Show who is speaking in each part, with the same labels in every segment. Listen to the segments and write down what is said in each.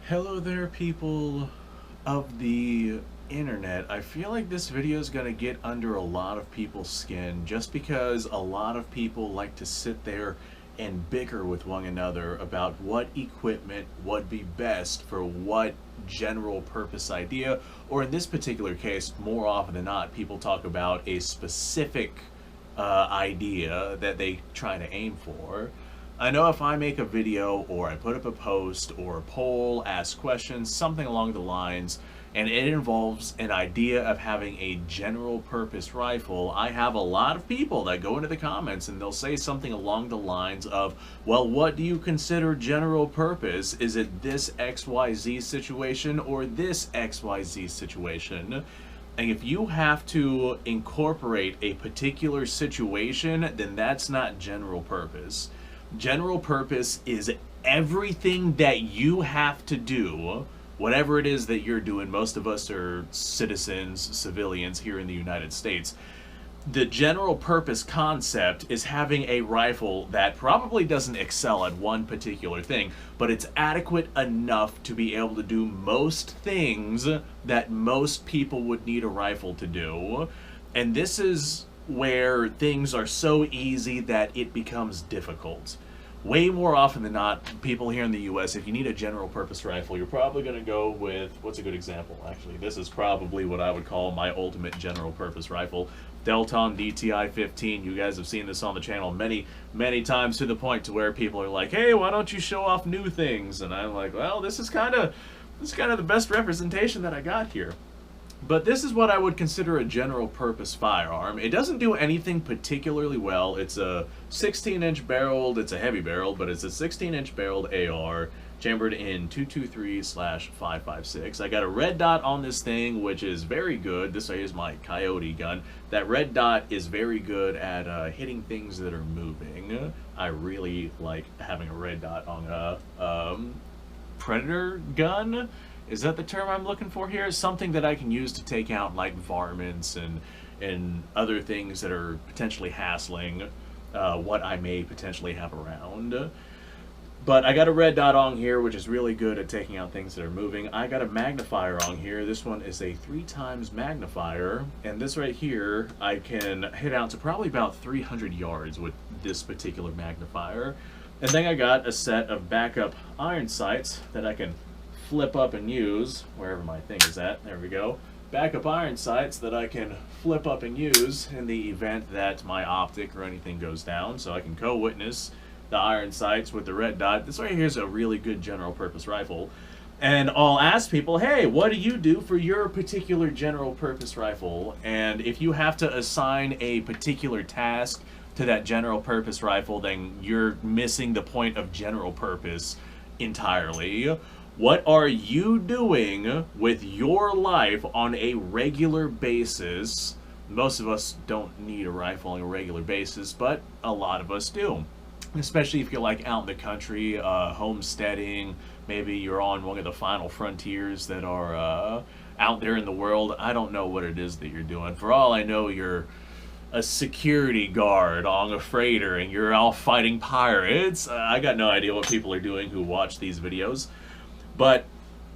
Speaker 1: Hello there, people of the internet. I feel like this video is going to get under a lot of people's skin just because a lot of people like to sit there and bicker with one another about what equipment would be best for what general purpose idea, or in this particular case, more often than not, people talk about a specific idea that they try to aim for. I know if I make a video or I put up a post or a poll, ask questions, something along the lines, and it involves an idea of having a general purpose rifle, I have a lot of people that go into the comments and they'll say something along the lines of, well, what do you consider general purpose? Is it this XYZ situation or this XYZ situation? And if you have to incorporate a particular situation, then that's not general purpose. General purpose is everything that you have to do, whatever it is that you're doing. Most of us are citizens, civilians here in the United States. The general purpose concept is having a rifle that probably doesn't excel at one particular thing, but it's adequate enough to be able to do most things that most people would need a rifle to do. And this is where things are so easy that it becomes difficult. Way more often than not, people here in the US, if you need a general purpose rifle, you're probably going to go with, what's a good example actually? This is probably what I would call my ultimate general purpose rifle. Delton DTI 15. You guys have seen this on the channel many times, to the point to where people are like, hey, why don't you show off new things? And I'm like, well, this is kind of the best representation that I got here. But this is what I would consider a general purpose firearm. It doesn't do anything particularly well. It's a 16-inch barreled, it's a heavy barrel, but it's a 16-inch barreled AR chambered in 223/556. I got a red dot on this thing, which is very good. This is my Coyote gun. That red dot is very good at hitting things that are moving. I really like having a red dot on a Predator gun. Is that the term I'm looking for here? Something that I can use to take out like varmints and other things that are potentially hassling what I may potentially have around. But I got a red dot on here, which is really good at taking out things that are moving. I got a magnifier on here. This one is a 3x magnifier, and this right here I can hit out to probably about 300 yards with this particular magnifier. And then I got a set of backup iron sights that I can flip up and use wherever my thing is at. There we go. Backup iron sights that I can flip up and use in the event that my optic or anything goes down, so I can co-witness the iron sights with the red dot. This right here is a really good general purpose rifle. And I'll ask people, hey, what do you do for your particular general purpose rifle? And if you have to assign a particular task to that general purpose rifle, then you're missing the point of general purpose entirely. What are you doing with your life on a regular basis? Most of us don't need a rifle on a regular basis, but a lot of us do. Especially if you're like out in the country, homesteading, maybe you're on one of the final frontiers that are out there in the world. I don't know what it is that you're doing. For all I know, you're a security guard on a freighter and you're all fighting pirates. I got no idea what people are doing who watch these videos. But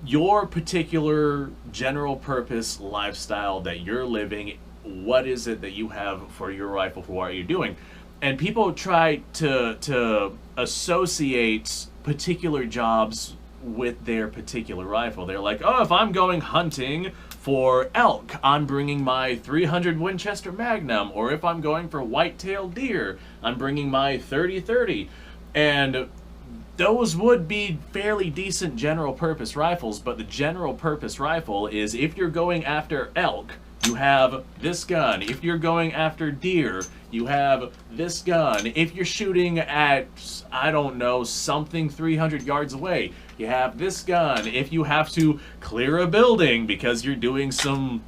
Speaker 1: your particular general purpose lifestyle that you're living, what is it that you have for your rifle, for what you're doing? And people try to associate particular jobs with their particular rifle. They're like, oh, if I'm going hunting for elk, I'm bringing my 300 Winchester Magnum. Or if I'm going for white-tailed deer, I'm bringing my 30-30. And those would be fairly decent general purpose rifles, but the general purpose rifle is if you're going after elk, you have this gun. If you're going after deer, you have this gun. If you're shooting at, I don't know, something 300 yards away, you have this gun. If you have to clear a building because you're doing some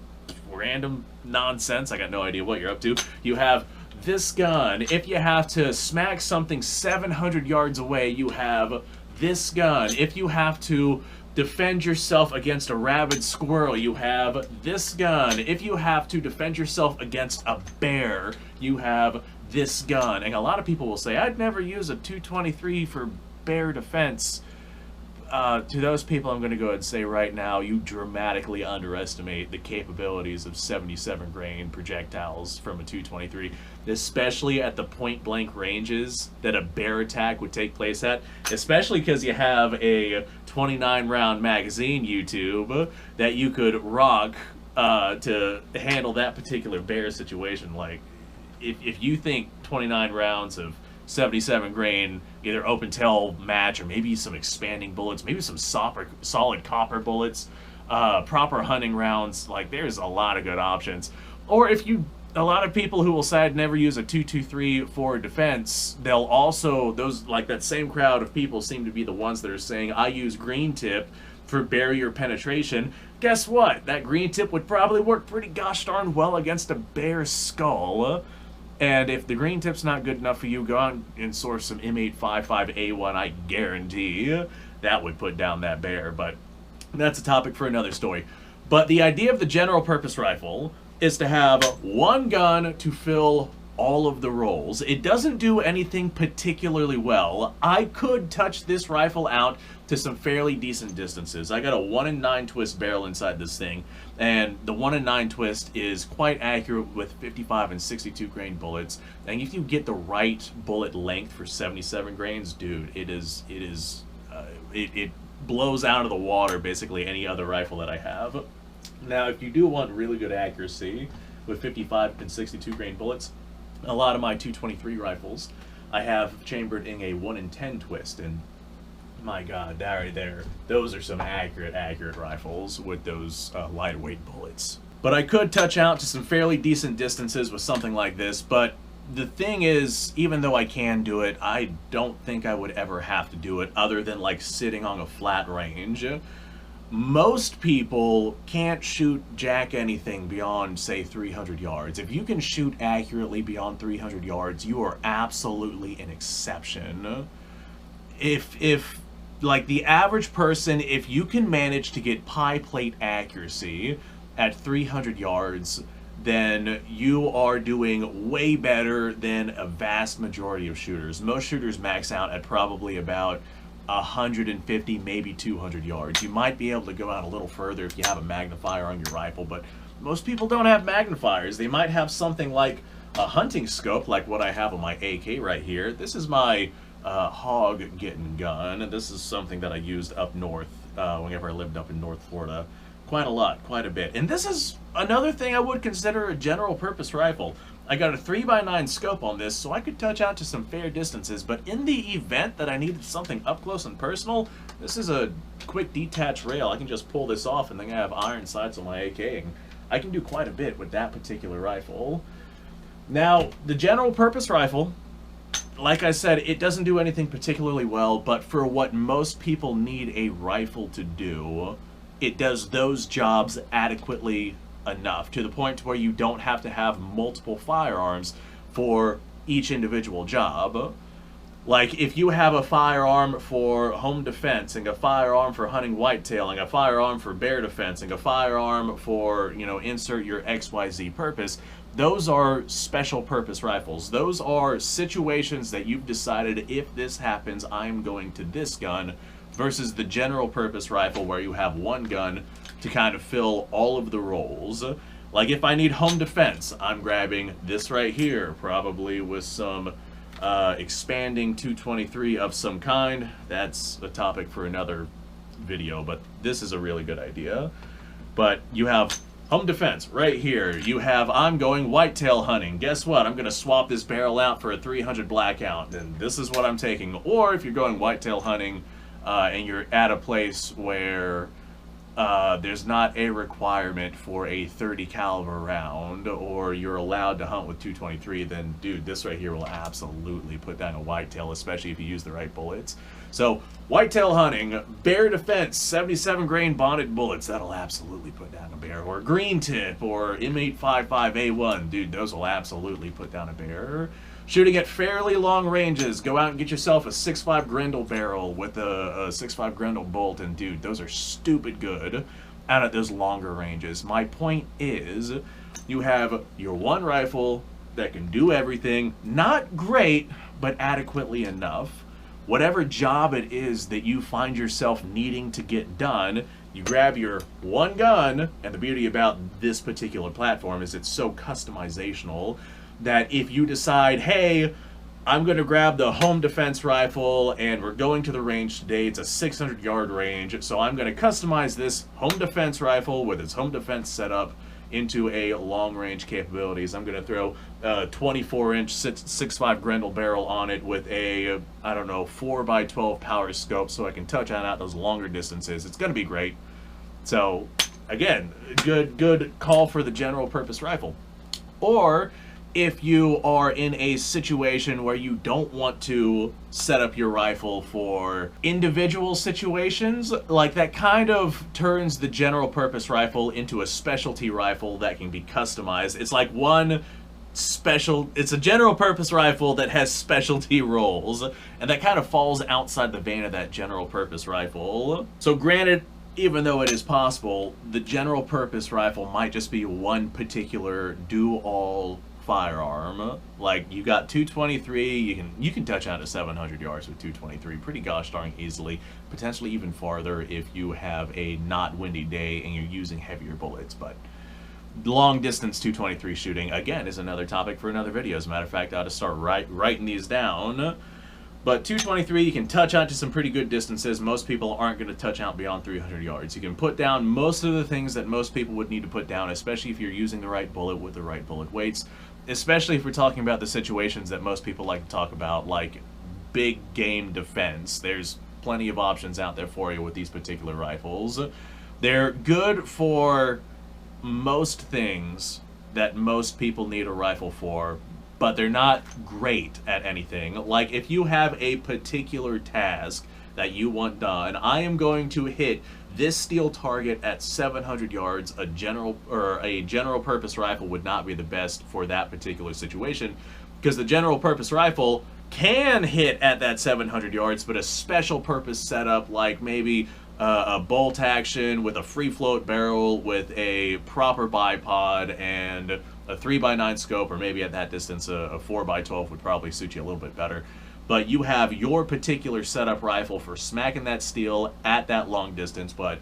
Speaker 1: random nonsense, I got no idea what you're up to, you have this gun. If you have to smack something 700 yards away, you have this gun. If you have to defend yourself against a rabid squirrel, you have this gun. If you have to defend yourself against a bear, you have this gun. And a lot of people will say, I'd never use a 223 for bear defense. to those people, I'm going to go ahead and say right now, you dramatically underestimate the capabilities of 77 grain projectiles from a 223, especially at the point blank ranges that a bear attack would take place at, especially because you have a 29 round magazine, YouTube, that you could rock to handle that particular bear situation. Like, if you think 29 rounds of 77 grain, either open tail match or maybe some expanding bullets, maybe some solid copper bullets, proper hunting rounds, like there's a lot of good options. Or if you, a lot of people who will say I'd never use a 223 for defense, they'll also, those, like that same crowd of people seem to be the ones that are saying I use green tip for barrier penetration. Guess what? That green tip would probably work pretty gosh darn well against a bear skull. And if the green tip's not good enough for you, go out and source some M855A1. I guarantee that would put down that bear. But that's a topic for another story. But the idea of the general purpose rifle is to have one gun to fill all of the roles. It doesn't do anything particularly well. I could touch this rifle out to some fairly decent distances. I got a 1 in 9 twist barrel inside this thing, and the 1 in 9 twist is quite accurate with 55 and 62 grain bullets. And if you get the right bullet length for 77 grains, dude, it blows out of the water basically any other rifle that I have. Now, if you do want really good accuracy with 55 and 62 grain bullets, a lot of my 223 rifles I have chambered in a 1 in 10 twist, and my god, that right there, those are some accurate rifles with those lightweight bullets. But I could touch out to some fairly decent distances with something like this, but the thing is, even though I can do it, I don't think I would ever have to do it other than like sitting on a flat range. Most people can't shoot jack anything beyond, say, 300 yards. If you can shoot accurately beyond 300 yards, you are absolutely an exception. If like the average person, if you can manage to get pie plate accuracy at 300 yards, then you are doing way better than a vast majority of shooters. Most shooters max out at probably about 150, maybe 200 yards. You might be able to go out a little further if you have a magnifier on your rifle, but most people don't have magnifiers. They might have something like a hunting scope, like what I have on my AK right here. This is my hog getting gun, and this is something that I used up north whenever I lived up in North Florida. Quite a lot, quite a bit. And this is another thing I would consider a general purpose rifle. I got a 3x9 scope on this, so I could touch out to some fair distances, but in the event that I needed something up close and personal, this is a quick detached rail. I can just pull this off, and then I have iron sights on my AK, and I can do quite a bit with that particular rifle. Now, the general purpose rifle, like I said, it doesn't do anything particularly well, but for what most people need a rifle to do, it does those jobs adequately enough, to the point to where you don't have to have multiple firearms for each individual job. Like, if you have a firearm for home defense, and a firearm for hunting whitetail, and a firearm for bear defense, and a firearm for, you know, insert your XYZ purpose, those are special purpose rifles. Those are situations that you've decided, if this happens, I'm going to this gun, versus the general purpose rifle where you have one gun to kind of fill all of the roles. Like, if I need home defense, I'm grabbing this right here, probably with some expanding 223 of some kind. That's a topic for another video, but this is a really good idea. But you have home defense right here. You have, I'm going whitetail hunting. Guess what? I'm going to swap this barrel out for a 300 blackout, and this is what I'm taking. Or if you're going whitetail hunting and you're at a place where there's not a requirement for a 30 caliber round, or you're allowed to hunt with 223, then dude, this right here will absolutely put down a whitetail, especially if you use the right bullets. So whitetail hunting, bear defense, 77 grain bonded bullets, that'll absolutely put down a bear. Or green tip, or M855A1, dude, those will absolutely put down a bear. Shooting at fairly long ranges, go out and get yourself a 6.5 Grendel barrel with a 6.5 Grendel bolt, and dude, those are stupid good out at those longer ranges. My point is, you have your one rifle that can do everything, not great, but adequately enough, whatever job it is that you find yourself needing to get done, you grab your one gun, and the beauty about this particular platform is it's so customizational that if you decide, hey, I'm going to grab the home defense rifle and we're going to the range today, it's a 600-yard range, so I'm going to customize this home defense rifle with its home defense setup into a long-range capabilities. I'm going to throw a 24-inch 6.5 Grendel barrel on it with a, I don't know, 4x12 power scope so I can touch on out those longer distances. It's going to be great. So, again, good call for the general purpose rifle. Or if you are in a situation where you don't want to set up your rifle for individual situations, like that kind of turns the general purpose rifle into a specialty rifle that can be customized. It's like it's a general purpose rifle that has specialty roles, and that kind of falls outside the vein of that general purpose rifle. So granted, even though it is possible, the general purpose rifle might just be one particular do-all firearm. Like, you got 223, you can touch out to 700 yards with 223 pretty gosh darn easily, potentially even farther if you have a not windy day and you're using heavier bullets. But long distance 223 shooting, again, is another topic for another video. As a matter of fact, I ought to start writing these down. But 223, you can touch out to some pretty good distances. Most people aren't going to touch out beyond 300 yards. You can put down most of the things that most people would need to put down, especially if you're using the right bullet with the right bullet weights. Especially if we're talking about the situations that most people like to talk about, like big game defense. There's plenty of options out there for you with these particular rifles. They're good for most things that most people need a rifle for, but they're not great at anything. Like, if you have a particular task that you want done, I am going to hit this steel target at 700 yards, a general purpose rifle would not be the best for that particular situation, because the general purpose rifle can hit at that 700 yards, but a special purpose setup like maybe a bolt action with a free float barrel with a proper bipod and a 3x9 scope, or maybe at that distance a 4x12 would probably suit you a little bit better. But you have your particular setup rifle for smacking that steel at that long distance, but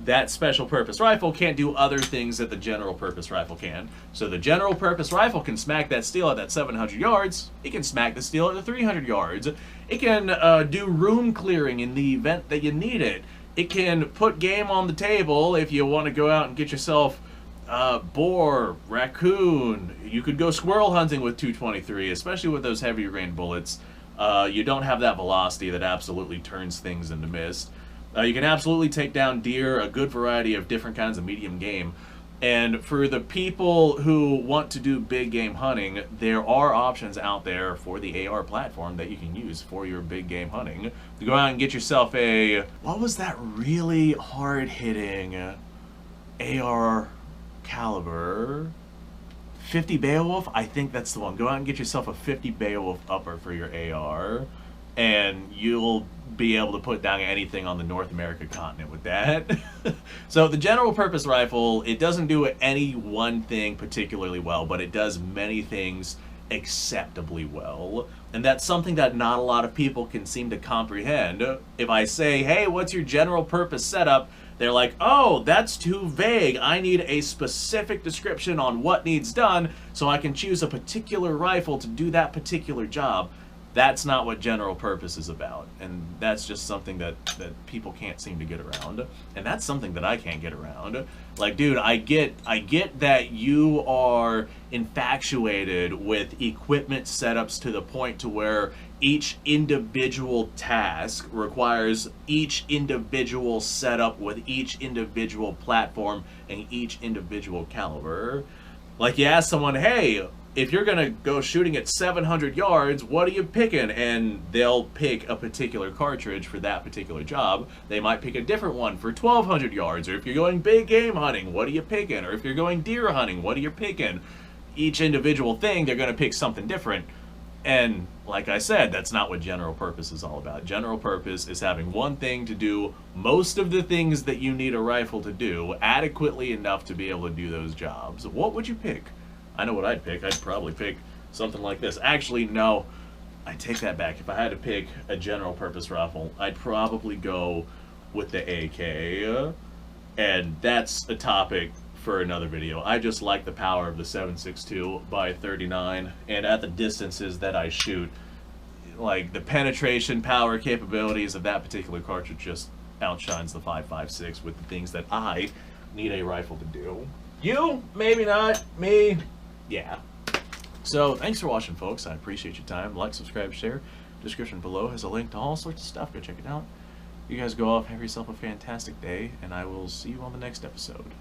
Speaker 1: that special purpose rifle can't do other things that the general purpose rifle can. So the general purpose rifle can smack that steel at that 700 yards. It can smack the steel at the 300 yards. It can do room clearing in the event that you need it. It can put game on the table if you want to go out and get yourself boar, raccoon. You could go squirrel hunting with 223, especially with those heavy rain bullets. You don't have that velocity that absolutely turns things into mist. You can absolutely take down deer, a good variety of different kinds of medium game. And for the people who want to do big game hunting, there are options out there for the AR platform that you can use for your big game hunting. To go out and get yourself a, what was that really hard-hitting AR caliber? 50 Beowulf? I think that's the one. Go out and get yourself a 50 Beowulf upper for your AR, and you'll be able to put down anything on the North America continent with that. So the general purpose rifle, it doesn't do any one thing particularly well, but it does many things acceptably well. And that's something that not a lot of people can seem to comprehend. If I say, hey, what's your general purpose setup? They're like, oh, that's too vague. I need a specific description on what needs done so I can choose a particular rifle to do that particular job. That's not what general purpose is about. And that's just something that people can't seem to get around. And that's something that I can't get around. Like, dude, I get that you are infatuated with equipment setups to the point to where each individual task requires each individual setup with each individual platform and each individual caliber. Like, you ask someone, hey, if you're gonna go shooting at 700 yards, what are you picking? And they'll pick a particular cartridge for that particular job. They might pick a different one for 1200 yards. Or if you're going big game hunting, what are you picking? Or if you're going deer hunting, what are you picking? Each individual thing, they're gonna pick something different. And like I said, that's not what general purpose is all about. General purpose is having one thing to do most of the things that you need a rifle to do adequately enough to be able to do those jobs. What would you pick? I know what I'd pick. I'd probably pick something like this. Actually, no. I take that back. If I had to pick a general purpose rifle, I'd probably go with the AK, and that's a topic for another video. I just like the power of the 7.62 by 39, and at the distances that I shoot, like the penetration power capabilities of that particular cartridge just outshines the 5.56 with the things that I need a rifle to do. You, maybe not. Me, yeah. So thanks for watching, folks. I appreciate your time. Like, subscribe, share. Description below has a link to all sorts of stuff. Go check it out. You guys go off, have yourself a fantastic day, and I will see you on the next episode.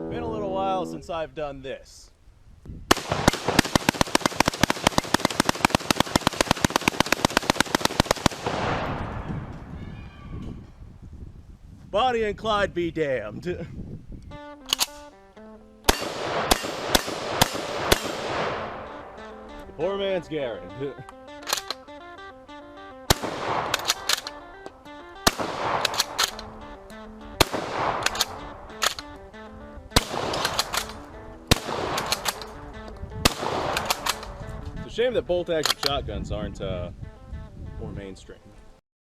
Speaker 2: Been a little while since I've done this. Bonnie and Clyde be damned. Poor man's Garrett. It's a shame that bolt-action shotguns aren't more mainstream.